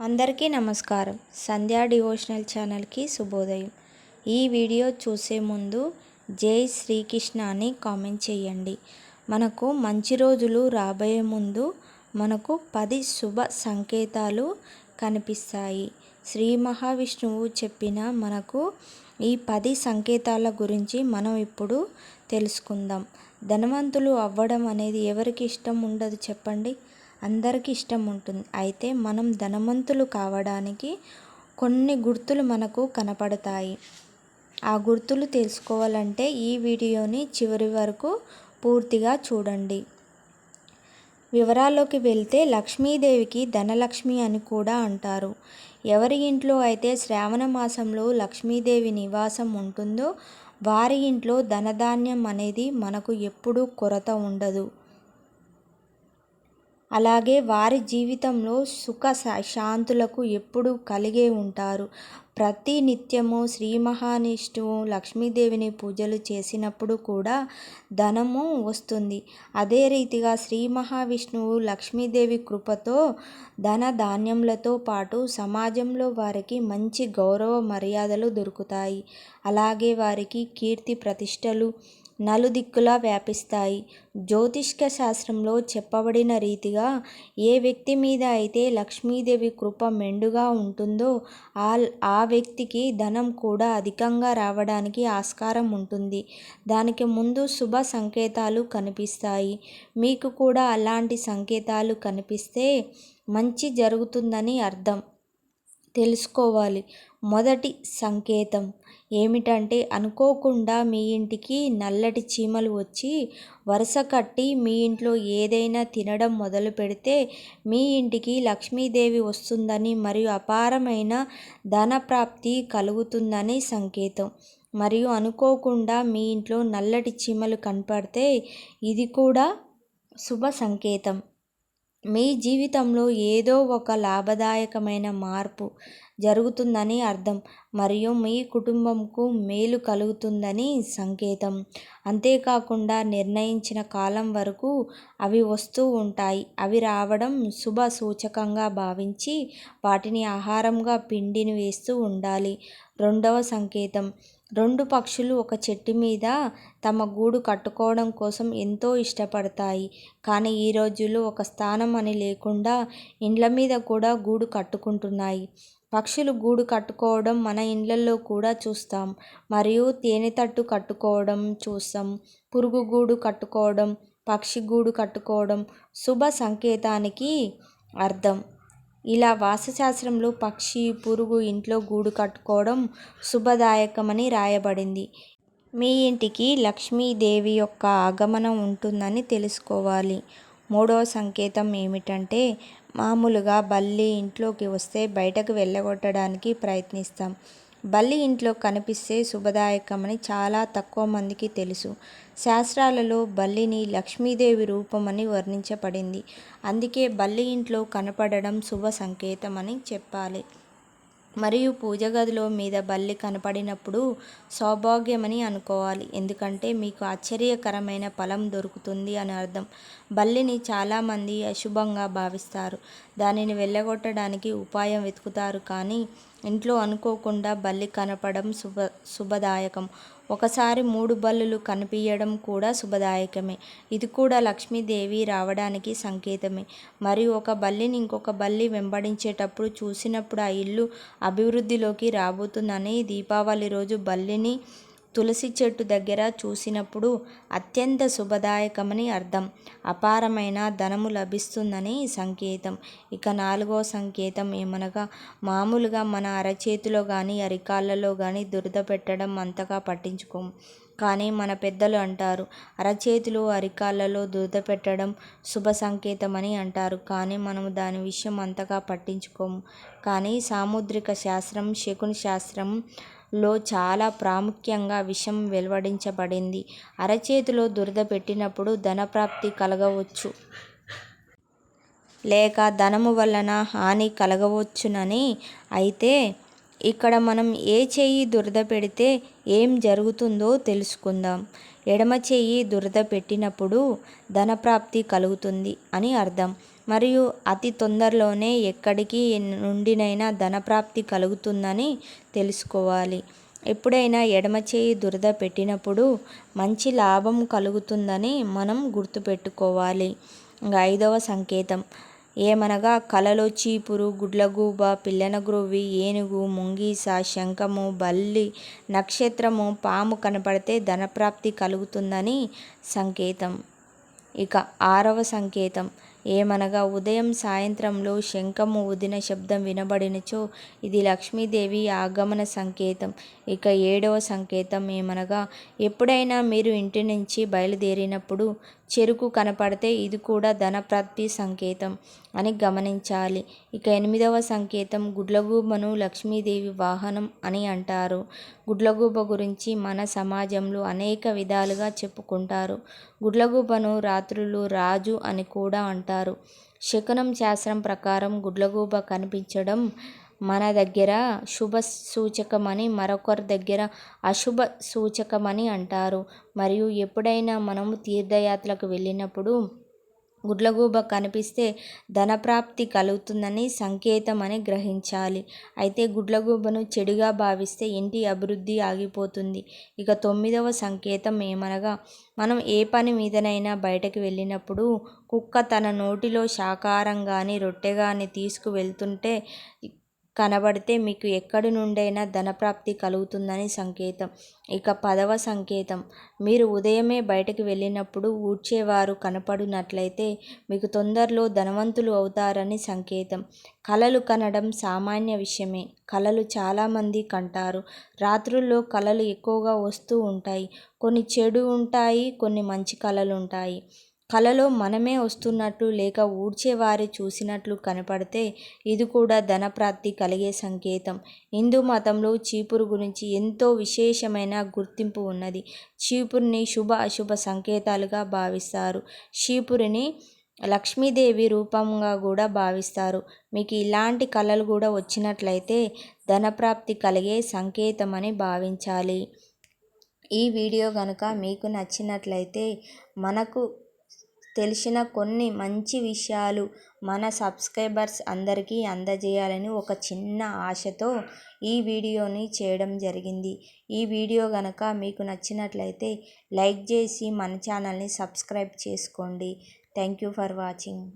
అందరికీ నమస్కారం. సంధ్యా డివోషనల్ ఛానల్కి శుభోదయం. ఈ వీడియో చూసే ముందు జై శ్రీకృష్ణ అని కామెంట్ చేయండి. మనకు మంచి రోజులు రాబోయే ముందు మనకు 10 శుభ సంకేతాలు కనిపిస్తాయి. శ్రీ మహావిష్ణువు చెప్పిన మనకు ఈ 10 సంకేతాల గురించి మనం ఇప్పుడు తెలుసుకుందాం. ధనవంతులు అవ్వడం అనేది ఎవరికి ఇష్టం ఉండదు చెప్పండి? అందరికీ ఇష్టం ఉంటుంది. అయితే మనం ధనవంతులు కావడానికి కొన్ని గుర్తులు మనకు కనపడతాయి. ఆ గుర్తులు తెలుసుకోవాలంటే ఈ వీడియోని చివరి వరకు పూర్తిగా చూడండి. వివరాల్లోకి వెళ్తే లక్ష్మీదేవికి ధనలక్ష్మి అని కూడా అంటారు. ఎవరి ఇంట్లో అయితే శ్రావణ మాసంలో లక్ష్మీదేవి నివాసం ఉంటుందో వారి ఇంట్లో ధనధాన్యం అనేది మనకు ఎప్పుడూ కొరత ఉండదు. అలాగే వారి జీవితంలో సుఖ శాంతులకు ఎప్పుడూ కలిగే ఉంటారు. ప్రతి నిత్యము శ్రీ మహావిష్ణువు లక్ష్మీదేవిని పూజలు చేసినప్పుడు కూడా ధనము వస్తుంది. అదే రీతిగా శ్రీ మహావిష్ణువు లక్ష్మీదేవి కృపతో ధన ధాన్యములతో పాటు సమాజంలో వారికి మంచి గౌరవ మర్యాదలు దొరుకుతాయి. అలాగే వారికి కీర్తి ప్రతిష్టలు నలుదిక్కులా వ్యాపిస్తాయి. జ్యోతిష్క శాస్త్రంలో చెప్పబడిన రీతిగా ఏ వ్యక్తి మీద అయితే లక్ష్మీదేవి కృప మెండుగా ఉంటుందో ఆ వ్యక్తికి ధనం కూడా అధికంగా రావడానికి ఆస్కారం ఉంటుంది. దానికి ముందు శుభ సంకేతాలు కనిపిస్తాయి. మీకు కూడా అలాంటి సంకేతాలు కనిపిస్తే మంచి జరుగుతుందని అర్థం. తెలుసుకోవాలి. మొదటి సంకేతం ఏమిటంటే అనుకోకుండా మీ ఇంటికి నల్లటి చీమలు వచ్చి వరుస కట్టి మీ ఇంట్లో ఏదైనా తినడం మొదలు పెడితే మీ ఇంటికి లక్ష్మీదేవి వస్తుందని మరియు అపారమైన ధనప్రాప్తి కలుగుతుందని సంకేతం. మరియు అనుకోకుండా మీ ఇంట్లో నల్లటి చీమలు కనపడితే ఇది కూడా శుభ సంకేతం. మీ జీవితంలో ఏదో ఒక లాభదాయకమైన మార్పు జరుగుతుందని అర్థం మరియు మీ కుటుంబంకు మేలు కలుగుతుందని సంకేతం. అంతేకాకుండా నిర్ణయించిన కాలం వరకు అవి వస్తూ ఉంటాయి. అవి రావడం శుభ సూచకంగా భావించి వాటిని ఆహారంగా పిండిని వేస్తూ ఉండాలి. రెండవ సంకేతం 2 పక్షులు ఒక చెట్టు మీద తమ గూడు కట్టుకోవడం కోసం ఎంతో ఇష్టపడతాయి. కానీ ఈ రోజుల్లో ఒక స్థానం అని లేకుండా ఇండ్ల మీద కూడా గూడు కట్టుకుంటున్నాయి. పక్షులు గూడు కట్టుకోవడం మన ఇండ్లలో కూడా చూస్తాం. మరియు తేనెతట్టు కట్టుకోవడం చూస్తాం. పురుగు గూడు కట్టుకోవడం, పక్షి గూడు కట్టుకోవడం శుభ సంకేతానికి అర్థం. ఇలా వాస్తుశాస్త్రంలో పక్షి, పురుగు ఇంట్లో గూడు కట్టుకోవడం శుభదాయకమని రాయబడింది. మీ ఇంటికి లక్ష్మీదేవి యొక్క ఆగమనం ఉంటుందని తెలుసుకోవాలి. మూడవ సంకేతం ఏమిటంటే మామూలుగా బల్లి ఇంట్లోకి వస్తే బయటకు వెళ్ళగొట్టడానికి ప్రయత్నిస్తాం. బల్లి ఇంట్లో కనిపిస్తే శుభదాయకమని చాలా తక్కువ మందికి తెలుసు. శాస్త్రాలలో బల్లిని లక్ష్మీదేవి రూపమని వర్ణించబడింది. అందుకే బల్లి ఇంట్లో కనపడడం శుభ సంకేతమని చెప్పాలి. మరియు పూజ గదిలో మీద బల్లి కనపడినప్పుడు సౌభాగ్యమని అనుకోవాలి. ఎందుకంటే మీకు ఆశ్చర్యకరమైన ఫలం దొరుకుతుంది అని అర్థం. బల్లిని చాలామంది అశుభంగా భావిస్తారు. దానిని వెళ్ళగొట్టడానికి ఉపాయం వెతుకుతారు. కానీ ఇంట్లో అనుకోకుండా బల్లి కనపడడం శుభదాయకం. ఒకసారి 3 బల్లులు కనిపించడం కూడా శుభదాయకమే. ఇది కూడా లక్ష్మీదేవి రావడానికి సంకేతమే. మరియు ఒక బల్లిని ఇంకొక బల్లి వెంబడించేటప్పుడు చూసినప్పుడు ఆ ఇల్లు అభివృద్ధిలోకి రాబోతుందని, దీపావళి రోజు బల్లిని తులసి చెట్టు దగ్గర చూసినప్పుడు అత్యంత శుభదాయకమని అర్థం. అపారమైన ధనము లభిస్తుందని సంకేతం. ఇక 4వ సంకేతం ఏమనగా మామూలుగా మన అరచేతిలో కానీ అరికాళ్ళలో కానీ దురద పెట్టడం అంతగా పట్టించుకోము. కానీ మన పెద్దలు అంటారు అరచేతిలో అరికాళ్ళలో దురద పెట్టడం శుభ సంకేతం అని అంటారు. కానీ మనము దాని విషయం అంతగా పట్టించుకోము. కానీ సాముద్రిక శాస్త్రం, శకుని శాస్త్రంలో చాలా ప్రాముఖ్యంగా విషయం వెలువడించబడింది. అరచేతిలో దురద పెట్టినప్పుడు ధనప్రాప్తి కలగవచ్చు లేక ధనము వలన హాని కలగవచ్చునని. అయితే ఇక్కడ మనం ఏ చెయ్యి దురద పెడితే ఏం జరుగుతుందో తెలుసుకుందాం. ఎడమ చెయ్యి దురద పెట్టినప్పుడు ధనప్రాప్తి కలుగుతుంది అని అర్థం. మరియు అతి తొందరలోనే ఎక్కడికి నుండినైనా ధనప్రాప్తి కలుగుతుందని తెలుసుకోవాలి. ఎప్పుడైనా ఎడమ చేయి దురద పెట్టినప్పుడు మంచి లాభం కలుగుతుందని మనం గుర్తుపెట్టుకోవాలి. ఇంకా 5వ సంకేతం ఏమనగా కలలో చీపురు, గుడ్లగూబ, పిల్లనగ్రోవి, ఏనుగు, ముంగీస, శంఖము, బల్లి, నక్షత్రము, పాము కనపడితే ధనప్రాప్తి కలుగుతుందని సంకేతం. ఇక 6వ సంకేతం ఏమనగా ఉదయం సాయంత్రంలో శంఖము ఊదిన శబ్దం వినబడినచో ఇది లక్ష్మీదేవి ఆగమన సంకేతం. ఇక 7వ సంకేతం ఏమనగా ఎప్పుడైనా మీరు ఇంటి నుంచి బయలుదేరినప్పుడు చెరుకు కనపడితే ఇది కూడా ధనప్రాప్తి సంకేతం అని గమనించాలి. ఇక 8వ సంకేతం గుడ్లగూబను లక్ష్మీదేవి వాహనం అని అంటారు. గుడ్లగూబ గురించి మన సమాజంలో అనేక విధాలుగా చెప్పుకుంటారు. గుడ్లగూబను రాత్రులు రాజు అని కూడా అంటారు. శకునం శాస్త్రం ప్రకారం గుడ్లగూబ కనిపించడం మన దగ్గర శుభ సూచకమని, మరొకరి దగ్గర అశుభ సూచకమని అంటారు. మరియు ఎప్పుడైనా మనము తీర్థయాత్రలకు వెళ్ళినప్పుడు గుడ్లగూబ కనిపిస్తే ధనప్రాప్తి కలుగుతుందని సంకేతం అని గ్రహించాలి. అయితే గుడ్లగూబను చెడుగా భావిస్తే ఇంటి అభివృద్ధి ఆగిపోతుంది. ఇక 9వ సంకేతం ఏమనగా మనం ఏ పని మీదనైనా బయటకు వెళ్ళినప్పుడు కుక్క తన నోటిలో శాకాహారం కానీ రొట్టె కానీ తీసుకువెళ్తుంటే కనబడితే మీకు ఎక్కడి నుండైనా ధనప్రాప్తి కలుగుతుందని సంకేతం. ఇక 10వ సంకేతం మీరు ఉదయమే బయటకు వెళ్ళినప్పుడు ఊడ్చేవారు కనపడినట్లయితే మీకు తొందరలో ధనవంతులు అవుతారని సంకేతం. కలలు కనడం సామాన్య విషయమే. కలలు చాలామంది కంటారు. రాత్రుల్లో కలలు ఎక్కువగా వస్తూ ఉంటాయి. కొన్ని చెడు ఉంటాయి, కొన్ని మంచి కలలు ఉంటాయి. కలలో మనమే వస్తున్నట్లు లేక ఊడ్చేవారి చూసినట్లు కనపడితే ఇది కూడా ధనప్రాప్తి కలిగే సంకేతం. హిందూ మతంలో చీపురు గురించి ఎంతో విశేషమైన గుర్తింపు ఉన్నది. చీపురుని శుభ అశుభ సంకేతాలుగా భావిస్తారు. చీపురుని లక్ష్మీదేవి రూపంగా కూడా భావిస్తారు. మీకు ఇలాంటి కళలు కూడా వచ్చినట్లయితే ధనప్రాప్తి కలిగే సంకేతమని భావించాలి. ఈ వీడియో కనుక మీకు నచ్చినట్లయితే మనకు తెలిసిన కొన్ని మంచి విషయాలు మన సబ్స్క్రైబర్స్ అందరికీ అందజేయాలని ఒక చిన్న ఆశతో ఈ వీడియోని చేయడం జరిగింది. ఈ వీడియో కనుక మీకు నచ్చినట్లయితే లైక్ చేసి మన ఛానల్ని సబ్స్క్రైబ్ చేసుకోండి. Thank you for watching.